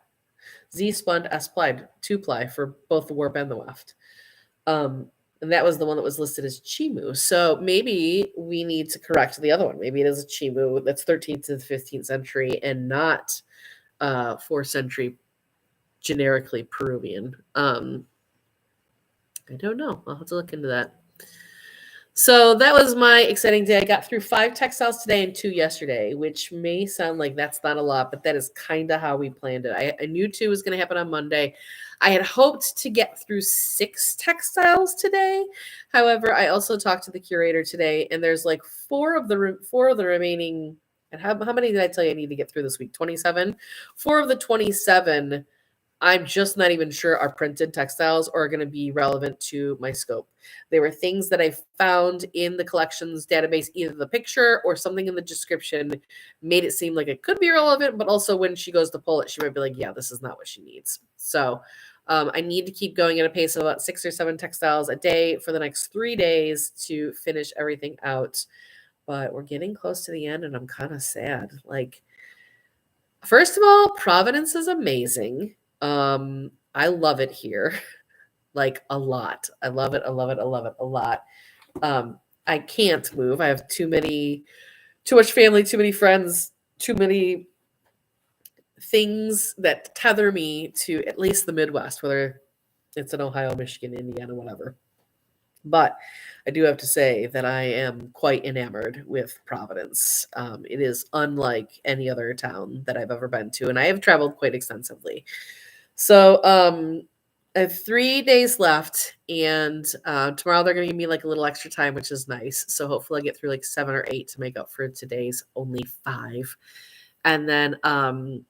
Z spun S plied, 2-ply for both the warp and the weft. And that was the one that was listed as Chimu. So maybe we need to correct the other one. Maybe it is a Chimu that's 13th to the 15th century and not 4th century generically Peruvian. I don't know. I'll have to look into that. So that was my exciting day. I got through 5 textiles today and 2 yesterday, which may sound like that's not a lot, but that is kind of how we planned it. I knew 2 was going to happen on Monday. I had hoped to get through 6 textiles today. However, I also talked to the curator today, and there's like 4 of the remaining. And how many did I tell you I need to get through this week? 27. 4 of the 27. I'm just not even sure are printed textiles or are going to be relevant to my scope. They were things that I found in the collections database, either the picture or something in the description made it seem like it could be relevant, but also when she goes to pull it, she might be like, yeah, this is not what she needs. So I need to keep going at a pace of about 6 or 7 textiles a day for the next 3 days to finish everything out. But we're getting close to the end, and I'm kind of sad. Like, first of all, Providence is amazing. I love it here, like a lot. I love it. I love it. I love it a lot. I can't move. I have too much family, too many friends, too many things that tether me to at least the Midwest, whether it's in Ohio, Michigan, Indiana, whatever. But I do have to say that I am quite enamored with Providence. It is unlike any other town that I've ever been to, and I have traveled quite extensively. So I have 3 days left, and tomorrow they're going to give me like a little extra time, which is nice. So hopefully I get through like 7 or 8 to make up for today's only 5. And then on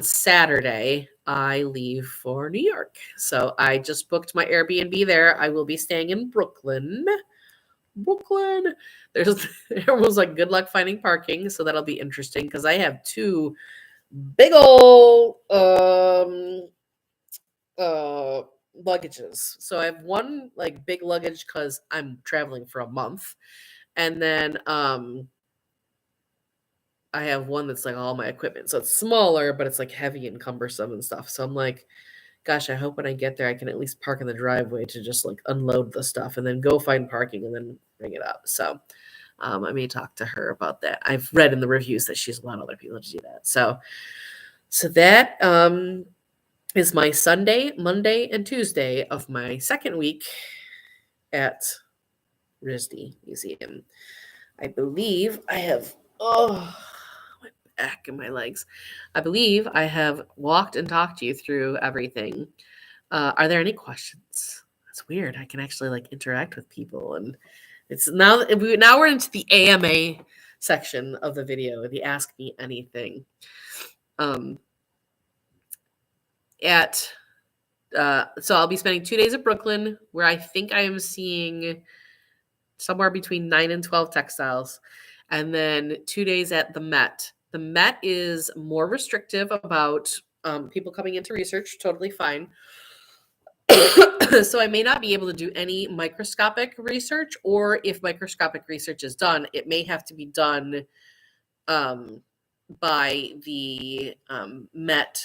Saturday I leave for New York. So I just booked my Airbnb there. I will be staying in Brooklyn. There's everyone's like, good luck finding parking, so that'll be interesting because I have 2 big old luggages. So I have one like big luggage because I'm traveling for a month, and then I have one that's like all my equipment. So it's smaller, but it's like heavy and cumbersome and stuff. So I'm like, gosh, I hope when I get there I can at least park in the driveway to just like unload the stuff and then go find parking and then bring it up. So I may talk to her about that. I've read in the reviews that she's allowed other people to do that. So that is my Sunday, Monday, and Tuesday of my second week at RISD Museum. I believe I have, my back and my legs. I believe I have walked and talked to you through everything. Are there any questions? That's weird. I can actually like interact with people, and it's now we're into the AMA section of the video, the Ask Me Anything. So I'll be spending 2 days at Brooklyn, where I think I am seeing somewhere between 9 and 12 textiles, and then 2 days at the Met. The Met is more restrictive about people coming into research. Totally fine. So I may not be able to do any microscopic research, or if microscopic research is done, it may have to be done by the Met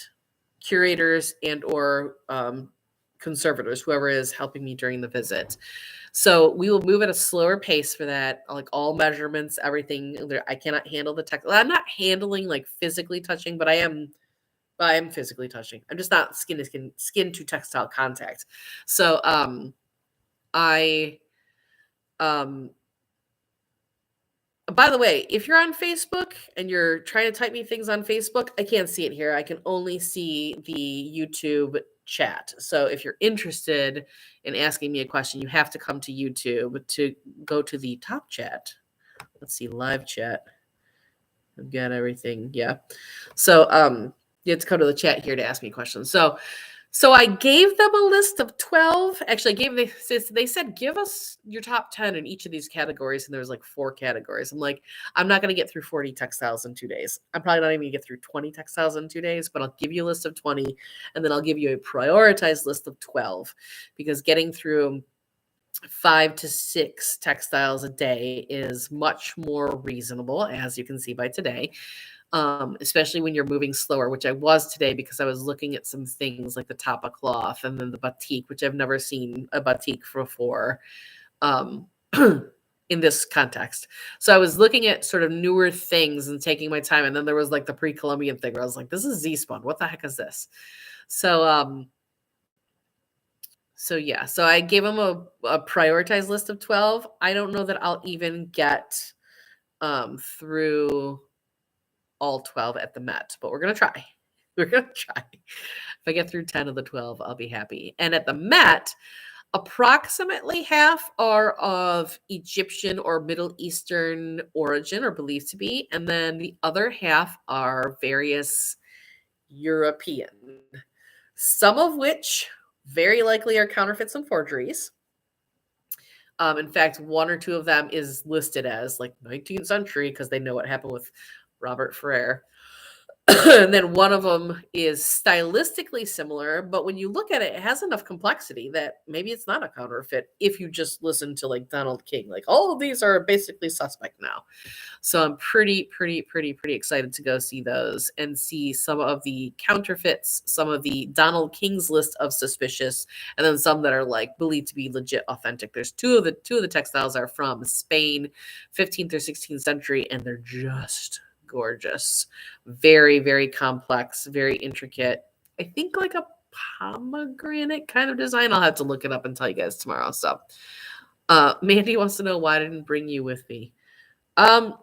curators and or conservators, whoever is helping me during the visit. So we will move at a slower pace for that, like all measurements, everything. I cannot handle the tech. I'm not handling like physically touching, but I am physically touching. I'm just not skin to textile contact. So I um by the way, if you're on Facebook and you're trying to type me things on Facebook, I can't see it here. I can only see the YouTube chat. So if you're interested in asking me a question, you have to come to YouTube to go to the top chat. Let's see, live chat. I've got everything. Yeah. So you have to come to the chat here to ask me questions. So I gave them a list of 12. Actually, they said, give us your top 10 in each of these categories. And there's like 4 categories. I'm like, I'm not going to get through 40 textiles in 2 days. I'm probably not even going to get through 20 textiles in 2 days, but I'll give you a list of 20. And then I'll give you a prioritized list of 12, because getting through 5 to 6 textiles a day is much more reasonable, as you can see by today. Especially when you're moving slower, which I was today, because I was looking at some things like the tapa cloth and then the batik, which I've never seen a batik before in this context. So I was looking at sort of newer things and taking my time. And then there was like the pre-Columbian thing where I was like, this is Z-spun. What the heck is this? So yeah, so I gave them a prioritized list of 12. I don't know that I'll even get through all 12 at the Met, but we're going to try. We're going to try. If I get through 10 of the 12, I'll be happy. And at the Met, approximately half are of Egyptian or Middle Eastern origin, or believed to be. And then the other half are various European, some of which very likely are counterfeits and forgeries. In fact, 1 or 2 of them is listed as like 19th century because they know what happened with Robert Ferrer. And then one of them is stylistically similar, but when you look at it, it has enough complexity that maybe it's not a counterfeit if you just listen to like Donald King. Like, all of these are basically suspect now. So I'm pretty excited to go see those and see some of the counterfeits, some of the Donald King's list of suspicious, and then some that are like believed to be legit authentic. There's two of the textiles are from Spain, 15th or 16th century, and they're just gorgeous. Very complex, very intricate. I think like a pomegranate kind of design. I'll have to look it up and tell you guys tomorrow. So Mandy wants to know why I didn't bring you with me. I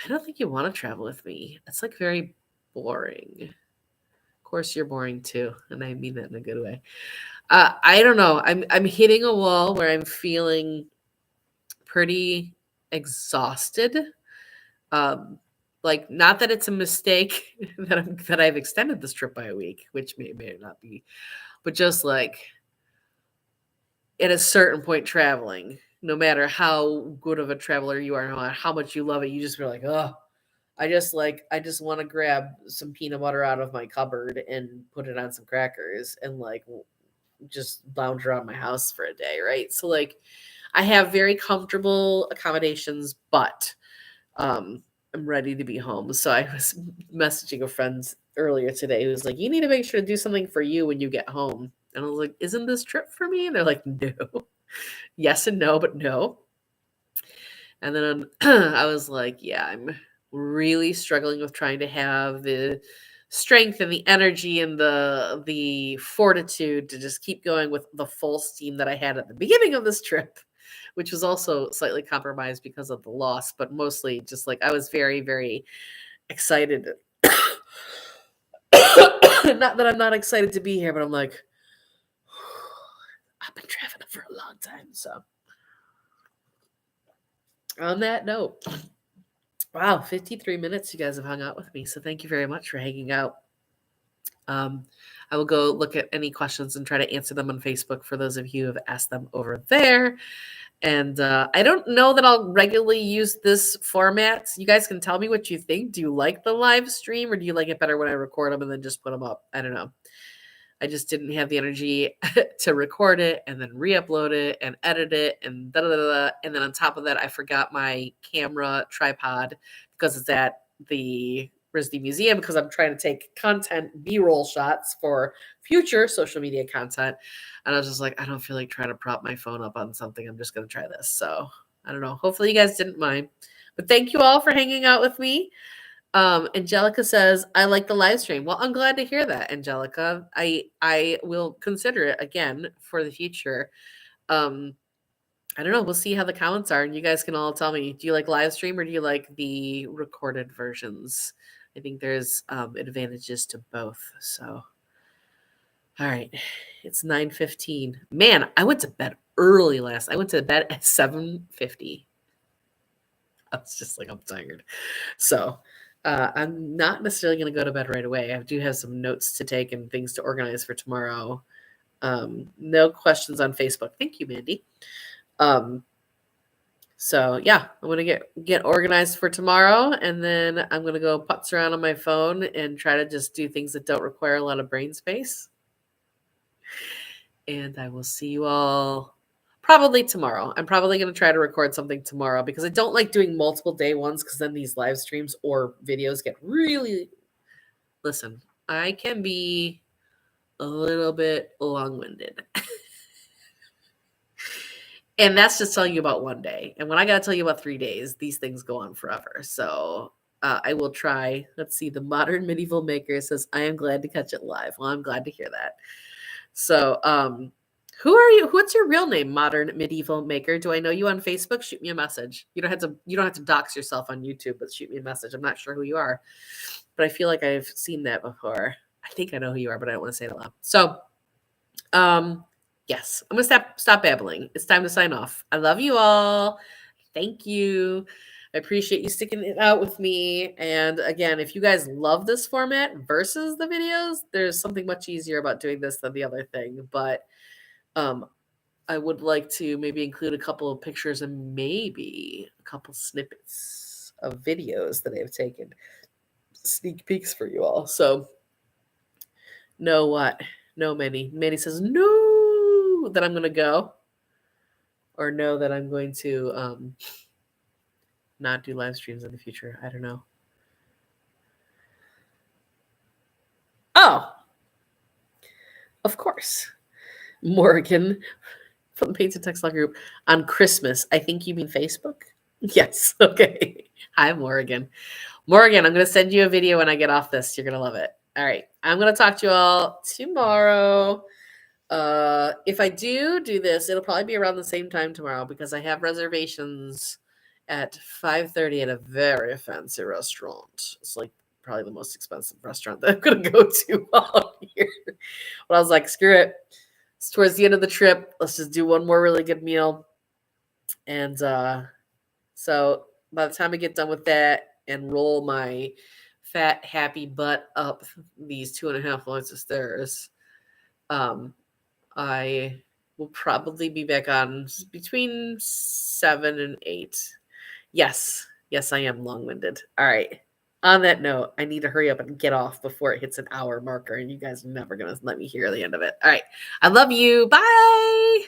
don't think you want to travel with me. It's like very boring. Of course you're boring too, and I mean that in a good way. I don't know. I'm hitting a wall where I'm feeling pretty exhausted. Like, not that it's a mistake that I've extended this trip by a week, which may not be, but just like at a certain point traveling, no matter how good of a traveler you are, no matter how much you love it, you just feel like, oh, I just want to grab some peanut butter out of my cupboard and put it on some crackers and like just lounge around my house for a day, right? So like I have very comfortable accommodations, but I'm ready to be home. So I was messaging a friend earlier today who was like, you need to make sure to do something for you when you get home. And I was like, isn't this trip for me? And they're like, no. Yes and no, but no. And then I was like, yeah, I'm really struggling with trying to have the strength and the energy and the fortitude to just keep going with the full steam that I had at the beginning of this trip, which was also slightly compromised because of the loss, but mostly just like I was very excited. Not that I'm not excited to be here, but I'm like, I've been traveling for a long time. So on that note, wow, 53 minutes you guys have hung out with me. So thank you very much for hanging out. I will go look at any questions and try to answer them on Facebook for those of you who have asked them over there. And I don't know that I'll regularly use this format. You guys can tell me what you think. Do you like the live stream, or do you like it better when I record them and then just put them up? I don't know. I just didn't have the energy to record it and then re-upload it and edit it and da-da-da-da. And then on top of that, I forgot my camera tripod because it's at the RISD Museum because I'm trying to take content B-roll shots for future social media content. And I was just like, I don't feel like trying to prop my phone up on something. I'm just going to try this. So I don't know. Hopefully you guys didn't mind. But thank you all for hanging out with me. Angelica says, I like the live stream. Well, I'm glad to hear that, Angelica. I will consider it again for the future. I don't know. We'll see how the comments are, and you guys can all tell me. Do you like live stream or do you like the recorded versions? I think there's advantages to both. So, all right, it's 9:15. Man, I went to bed early last. I went to bed at 7:50. I was just like, I'm tired. So, I'm not necessarily going to go to bed right away. I do have some notes to take and things to organize for tomorrow. No questions on Facebook. Thank you, Mandy. So yeah, I'm gonna get organized for tomorrow, and then I'm gonna go putz around on my phone and try to just do things that don't require a lot of brain space. And I will see you all probably tomorrow. I'm probably gonna try to record something tomorrow because I don't like doing multiple day ones because then these live streams or videos get really. Listen, I can be a little bit long-winded. And that's just telling you about one day. And when I got to tell you about 3 days, these things go on forever. So I will try. Let's see. The Modern Medieval Maker says, I am glad to catch it live. Well, I'm glad to hear that. So who are you? What's your real name, Modern Medieval Maker? Do I know you on Facebook? Shoot me a message. You don't have to dox yourself on YouTube, but shoot me a message. I'm not sure who you are, but I feel like I've seen that before. I think I know who you are, but I don't want to say it out loud. So yes, I'm going to stop babbling. It's time to sign off. I love you all. Thank you. I appreciate you sticking it out with me. And again, if you guys love this format versus the videos, there's something much easier about doing this than the other thing. But I would like to maybe include a couple of pictures and maybe a couple snippets of videos that I've taken, sneak peeks for you all. So know what? No, Manny. Manny says, no, that I'm going to go. Or know that I'm going to not do live streams in the future. I don't know. Oh, of course. Morgan from the Painted Textile Group on Christmas. I think you mean Facebook? Yes. Okay. Hi, Morgan. Morgan, I'm going to send you a video when I get off this. You're going to love it. All right. I'm going to talk to you all tomorrow. If I do this, it'll probably be around the same time tomorrow because I have reservations at 5:30 at a very fancy restaurant. It's like probably the most expensive restaurant that I'm going to go to all year. But I was like, screw it. It's towards the end of the trip. Let's just do one more really good meal. And so by the time I get done with that and roll my fat, happy butt up these 2.5 flights of stairs, I will probably be back on between 7 and 8. Yes, I am long-winded. All right. On that note, I need to hurry up and get off before it hits an hour marker, and you guys are never going to let me hear the end of it. All right. I love you. Bye.